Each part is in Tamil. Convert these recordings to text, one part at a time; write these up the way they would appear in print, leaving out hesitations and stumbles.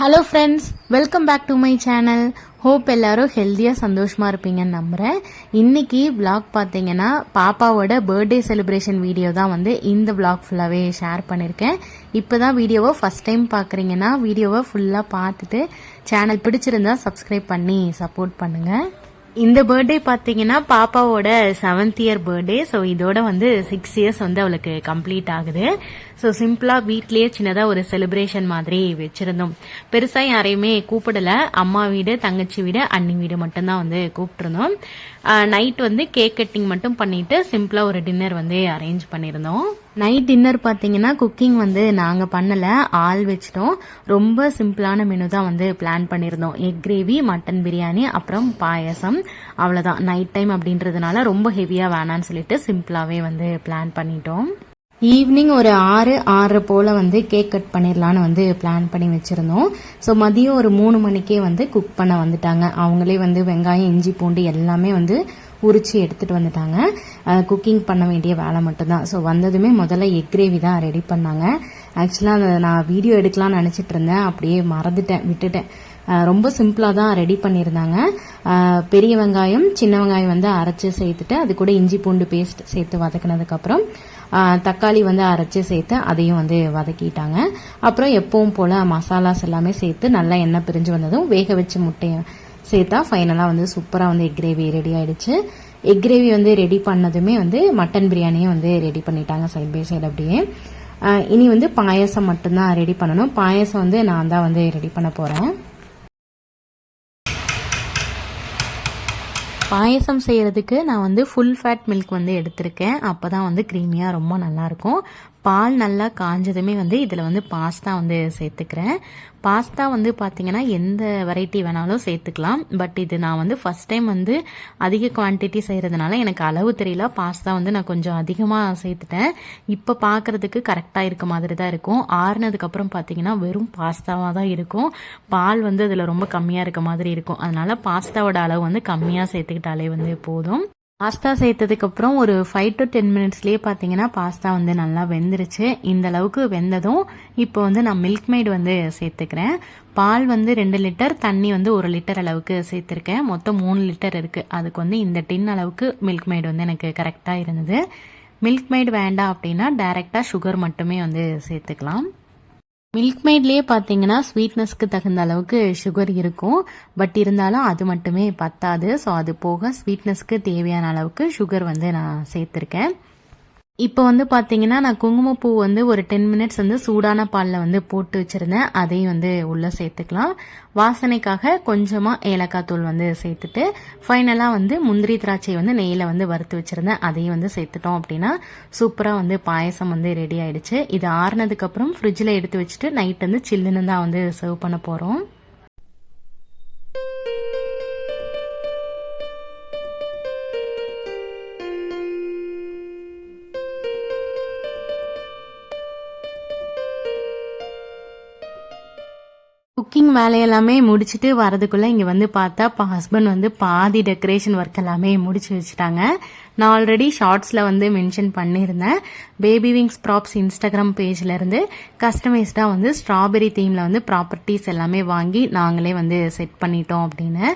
Hello friends, welcome back to my channel. Hope எல்லாரும் ஹெல்த்தியாக சந்தோஷமாக இருப்பீங்கன்னு நம்புகிறேன். இன்றைக்கி விளாக் பார்த்தீங்கன்னா பாப்பாவோட பர்த்டே செலிப்ரேஷன் வீடியோ தான் இந்த விளாக் ஃபுல்லாகவே ஷேர் பண்ணியிருக்கேன். இப்போ தான் வீடியோவை ஃபஸ்ட் டைம் பார்க்குறீங்கன்னா வீடியோவை ஃபுல்லாக பார்த்துட்டு சேனல் பிடிச்சிருந்தா சப்ஸ்கிரைப் பண்ணி சப்போர்ட் பண்ணுங்கள். இந்த பர்த்டே பார்த்தீங்கன்னா பாப்பாவோட 7th இயர் பர்த்டே. ஸோ இதோட 6 இயர்ஸ் அவளுக்கு கம்ப்ளீட் ஆகுது. ஸோ சிம்பிளாக வீட்லேயே சின்னதாக ஒரு செலிப்ரேஷன் மாதிரி வச்சுருந்தோம். பெருசாக யாரையுமே கூப்பிடலை. அம்மா வீடு, தங்கச்சி வீடு, அண்ணி வீடு மட்டும்தான் கூப்பிட்டுருந்தோம். நைட் கேக் கட்டிங் மட்டும் பண்ணிட்டு சிம்பிளாக ஒரு டின்னர் அரேஞ்ச் பண்ணியிருந்தோம். நைட் டின்னர் பார்த்தீங்கன்னா குக்கிங் நாங்கள் பண்ணலை, ஆள் வச்சிட்டோம். ரொம்ப சிம்பிளான மெனு தான் பிளான் பண்ணியிருந்தோம். எக் கிரேவி, மட்டன் பிரியாணி, அப்புறம் பாயசம். அவ்வளோதான். நைட் டைம் அப்படின்றதுனால ரொம்ப ஹெவியாக வேணான்னு சொல்லிட்டு சிம்பிளாகவே பிளான் பண்ணிட்டோம். ஈவினிங் ஒரு 6 போல் கேக் கட் பண்ணிடலான்னு பிளான் பண்ணி வச்சுருந்தோம். ஸோ மதியம் ஒரு 3 மணிக்கே குக் பண்ண வந்துட்டாங்க. அவங்களே வெங்காயம், இஞ்சி, பூண்டு எல்லாமே உரிச்சு எடுத்துகிட்டு வந்துட்டாங்க. குக்கிங் பண்ண வேண்டிய வேலை மட்டும்தான். ஸோ வந்ததுமே முதல்ல எக் கிரேவி தான் ரெடி பண்ணாங்க. ஆக்சுவலாக அதை நான் வீடியோ எடுக்கலாம்னு நினச்சிட்டு இருந்தேன், அப்படியே விட்டுட்டேன். ரொம்ப சிம்பிளாக தான் ரெடி பண்ணியிருந்தாங்க. பெரிய வெங்காயம், சின்ன வெங்காயம் அரைச்சி சேர்த்துட்டு அது கூட இஞ்சி பூண்டு பேஸ்ட் சேர்த்து வதக்கினதுக்கப்புறம் தக்காளி அரைச்சி சேர்த்து அதையும் வதக்கிட்டாங்க. அப்புறம் எப்பவும் போல் மசாலாஸ் எல்லாமே சேர்த்து நல்லா எண்ணெய் பிரிஞ்சு வந்ததும் வேக வச்சு முட்டையை சேர்த்தா ஃபைனலாக சூப்பராக எக் கிரேவி ரெடி ஆயிடுச்சு. எக் கிரேவி ரெடி பண்ணதுமே மட்டன் பிரியாணியும் ரெடி பண்ணிட்டாங்க சைட் பை சைடு அப்படியே. இனி பாயசம் மட்டும்தான் ரெடி பண்ணணும். பாயசம் நான் தான் ரெடி பண்ண போகிறேன். பாயசம் செய்கிறதுக்கு நான் ஃபுல் ஃபேட் மில்க் எடுத்திருக்கேன். அப்போ தான் க்ரீமியாக ரொம்ப நல்லாயிருக்கும். பால் நல்லா காஞ்சதுமே இதில் பாஸ்தா சேர்த்துக்கிறேன். பாஸ்தா பார்த்தீங்கன்னா எந்த வெரைட்டி வேணாலும் சேர்த்துக்கலாம். பட் இது நான் ஃபஸ்ட் டைம் அதிக குவான்டிட்டி செய்கிறதுனால எனக்கு அளவு தெரியல. பாஸ்தா நான் கொஞ்சம் அதிகமாக சேர்த்துட்டேன். இப்போ பார்க்குறதுக்கு கரெக்டாக இருக்க மாதிரி தான் இருக்கும். ஆறுனதுக்கப்புறம் பார்த்தீங்கன்னா வெறும் பாஸ்தாவாக தான் இருக்கும். பால் அதில் ரொம்ப கம்மியாக இருக்க மாதிரி இருக்கும். அதனால பாஸ்தாவோட அளவு கம்மியாக சேர்த்துக்கிட்டாலே போதும். பாஸ்தா சேர்த்ததுக்கப்புறம் ஒரு 5 to 10 மினிட்ஸ்லேயே பார்த்தீங்கன்னா பாஸ்தா நல்லா வெந்துருச்சு. இந்த அளவுக்கு வெந்ததும் இப்போ நான் மில்க் மெய்டு சேர்த்துக்கிறேன். பால் 2 லிட்டர், தண்ணி 1 லிட்டர் அளவுக்கு சேர்த்துருக்கேன். மொத்தம் 3 லிட்டர் இருக்குது. அதுக்கு இந்த டின் அளவுக்கு மில்க் மெய்டு எனக்கு கரெக்டாக இருந்தது. மில்க் மெய்டு வேண்டாம் அப்படின்னா டைரெக்டாக சுகர் மட்டுமே சேர்த்துக்கலாம். மில்க் மெய்ட்லேயே பார்த்தீங்கன்னா ஸ்வீட்னஸ்க்கு தகுந்த அளவுக்கு சுகர் இருக்கும். பட் இருந்தாலும் அது மட்டுமே பத்தாது. ஸோ அது போக ஸ்வீட்னஸ்க்கு தேவையான அளவுக்கு சுகர் நான் சேர்த்துருக்கேன். இப்போ பார்த்தீங்கன்னா நான் குங்குமப்பூ ஒரு 10 மினிட்ஸ் சூடான பாலில் போட்டு வச்சுருந்தேன். அதையும் உள்ளே சேர்த்துக்கலாம். வாசனைக்காக கொஞ்சமாக ஏலக்காய் தூள் சேர்த்துட்டு ஃபைனலாக முந்திரி திராட்சை நெய்யில் வறுத்து வச்சுருந்தேன். அதையும் சேர்த்துட்டோம் அப்படின்னா சூப்பராக பாயசம் ரெடி ஆயிடுச்சு. இது ஆறுனதுக்கப்புறம் ஃப்ரிட்ஜில் எடுத்து வச்சுட்டு நைட் சில்லுன்னு தான் சர்வ் பண்ண போகிறோம். குக்கிங் வேலையெல்லாமே முடிச்சுட்டு வரதுக்குள்ளே இங்கே பார்த்தா ஹஸ்பண்ட் பாதி டெக்கரேஷன் ஒர்க் எல்லாமே முடிச்சு வச்சுட்டாங்க. நான் ஆல்ரெடி ஷார்ட்ஸில் மென்ஷன் பண்ணியிருந்தேன். பேபி விங்ஸ் ப்ராப்ஸ் இன்ஸ்டாகிராம் பேஜ்லேருந்து கஸ்டமைஸ்டாக ஸ்ட்ராபெரி தீமில் ப்ராப்பர்ட்டிஸ் எல்லாமே வாங்கி நாங்களே செட் பண்ணிட்டோம் அப்படின்னு.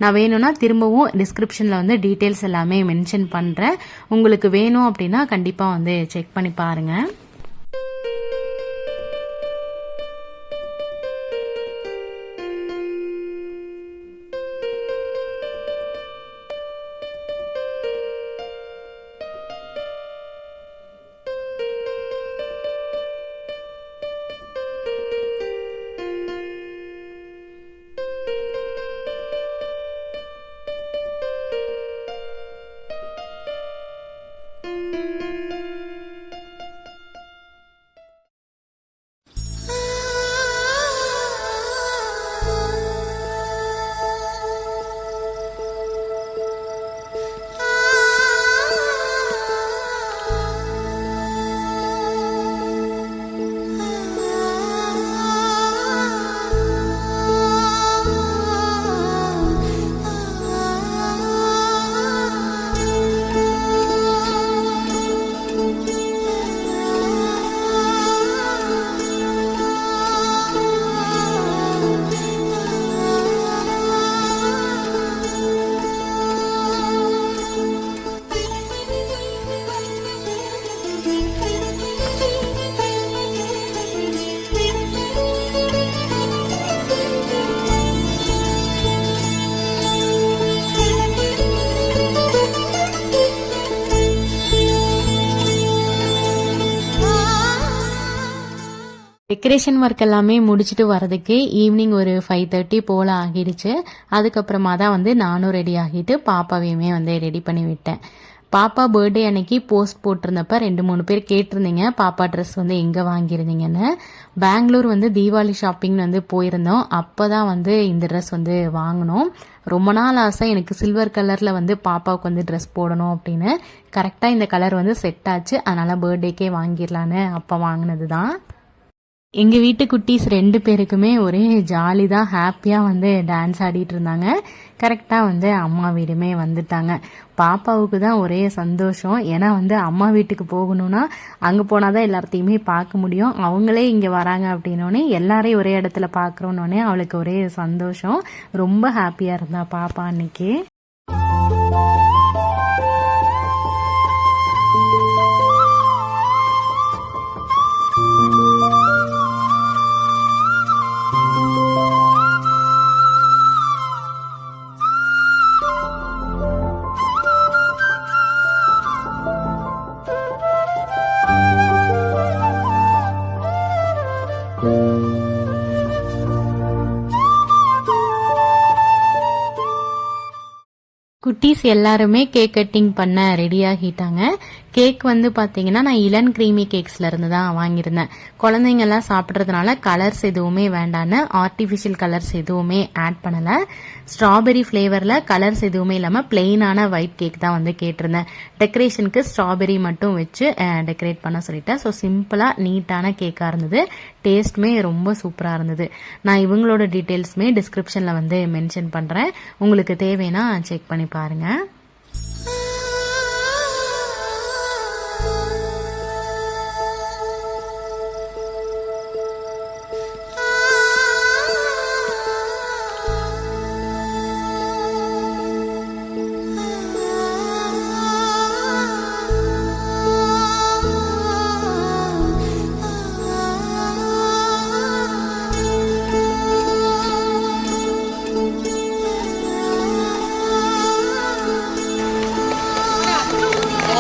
நான் வேணும்னா திரும்பவும் டிஸ்கிரிப்ஷனில் டீட்டெயில்ஸ் எல்லாமே மென்ஷன் பண்ணுறேன். உங்களுக்கு வேணும் அப்படின்னா கண்டிப்பாக செக் பண்ணி பாருங்கள். டெக்கரேஷன் ஒர்க் எல்லாமே முடிச்சுட்டு வரதுக்கு ஈவினிங் ஒரு 5:30 போல் ஆகிடுச்சு. அதுக்கப்புறமா தான் வந்து நானும் ரெடி ஆகிட்டு பாப்பாவையுமே வந்து ரெடி பண்ணி விட்டேன். பாப்பா பர்த்டே அன்னைக்கு போஸ்ட் போட்டிருந்தப்ப 2-3 பேர் கேட்டிருந்தீங்க பாப்பா ட்ரெஸ் வந்து எங்கே வாங்கியிருந்தீங்கன்னு. பெங்களூர் வந்து தீபாவளி ஷாப்பிங் வந்து போயிருந்தோம். அப்போ தான் வந்து இந்த ட்ரெஸ் வந்து வாங்கினோம். ரொம்ப நாள் ஆசை எனக்கு சில்வர் கலரில் வந்து பாப்பாவுக்கு வந்து ட்ரெஸ் போடணும் அப்படின்னு. கரெக்டாக இந்த கலர் வந்து செட் ஆச்சு. அதனால் பர்த்டேக்கே வாங்கிடலான்னு அப்போ வாங்கினது தான். எங்கள் வீட்டு குட்டீஸ் 2 பேருக்குமே ஒரே ஜாலி தான். ஹாப்பியாக வந்து டான்ஸ் ஆடிட்டு இருந்தாங்க. கரெக்டாக வந்து அம்மா வீடுமே வந்துட்டாங்க. பாப்பாவுக்கு தான் ஒரே சந்தோஷம். ஏன்னா வந்து அம்மா வீட்டுக்கு போகணும்னா அங்கே போனால் தான் எல்லாத்தையுமே பார்க்க முடியும். அவங்களே இங்கே வராங்க அப்படின்னோடனே எல்லாரையும் ஒரே இடத்துல பார்க்குறோன்னே அவளுக்கு ஒரே சந்தோஷம். ரொம்ப ஹாப்பியாக இருந்தா பாப்பா அன்னைக்கு. குட்டீஸ் எல்லாருமே கேக் கட்டிங் பண்ண ரெடி ஆகிட்டாங்க. கேக் வந்து பார்த்தீங்கன்னா நான் இளன் கிரீமி கேக்ஸ்ல இருந்து தான் வாங்கியிருந்தேன். குழந்தைங்க எல்லாம் சாப்பிட்றதுனால கலர்ஸ் எதுவுமே வேண்டான்னு ஆர்டிஃபிஷியல் கலர்ஸ் எதுவுமே ஆட் பண்ணலை. ஸ்ட்ராபெரி ஃப்ளேவரில் கலர்ஸ் எதுவுமே இல்லாமல் பிளெயினான ஒயிட் கேக் தான் வந்து கேட்டிருந்தேன். டெக்கரேஷனுக்கு ஸ்ட்ராபெரி மட்டும் வச்சு டெக்கரேட் பண்ண சொல்லிட்டேன். ஸோ சிம்பிளாக நீட்டான கேக்காக இருந்தது. டேஸ்ட்டுமே ரொம்ப சூப்பராக இருந்தது. நான் இவங்களோட டீட்டெயில்ஸுமே டிஸ்கிரிப்ஷனில் வந்து மென்ஷன் பண்ணுறேன். உங்களுக்கு தேவைன்னா செக் பண்ணி பாருங்கள்.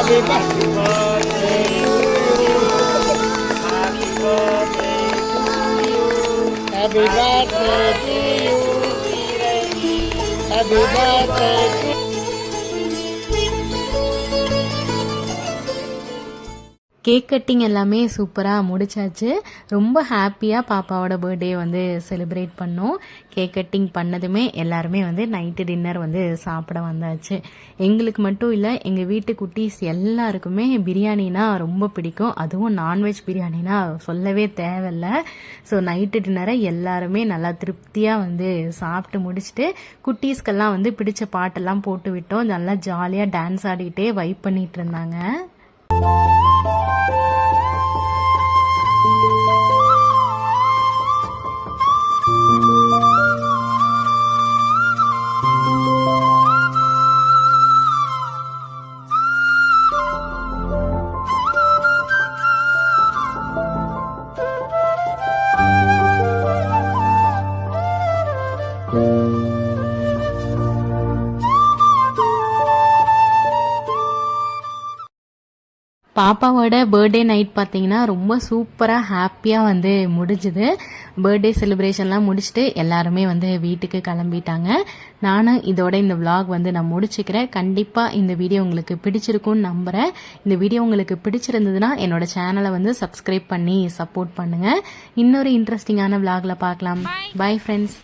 Happy birthday to you. Happy birthday to you. Happy birthday to you. Happy birthday to you. Cake cutting எல்லாமே சூப்பராக முடிச்சாச்சு. ரொம்ப ஹாப்பியாக பாப்பாவோட பர்த்டே வந்து செலிப்ரேட் பண்ணோம். கேக் கட்டிங் பண்ணதுமே எல்லாருமே வந்து நைட்டு டின்னர் வந்து சாப்பிட வந்தாச்சு. எங்களுக்கு மட்டும் இல்லை, எங்கள் வீட்டு குட்டீஸ் எல்லாருக்குமே பிரியாணினா ரொம்ப பிடிக்கும். அதுவும் நான்வெஜ் பிரியாணினா சொல்லவே தேவையில்லை. ஸோ நைட்டு டின்னரை எல்லாருமே நல்லா திருப்தியாக வந்து சாப்பிட்டு முடிச்சுட்டு குட்டீஸ்க்கெல்லாம் வந்து பிடிச்ச பாட்டெல்லாம் போட்டு விட்டோம். நல்லா ஜாலியாக டான்ஸ் ஆடிட்டே வைப் பண்ணிட்டு இருந்தாங்க. பாப்பாவோட பர்த்டே நைட் பார்த்தீங்கன்னா ரொம்ப சூப்பராக ஹாப்பியாக வந்து முடிஞ்சுது. பர்த்டே செலிப்ரேஷன்லாம் முடிச்சுட்டு எல்லாருமே வந்து வீட்டுக்கு கிளம்பிட்டாங்க. நானும் இதோட இந்த விலாக் வந்து நான் முடிச்சுக்கிறேன். கண்டிப்பாக இந்த வீடியோ உங்களுக்கு பிடிச்சிருக்கும்னு நம்புகிறேன். இந்த வீடியோ உங்களுக்கு பிடிச்சிருந்ததுன்னா என்னோட சேனலை வந்து சப்ஸ்கிரைப் பண்ணி சப்போர்ட் பண்ணுங்கள். இன்னொரு இன்ட்ரெஸ்டிங்கான விலாகில் பார்க்கலாம். Bye friends.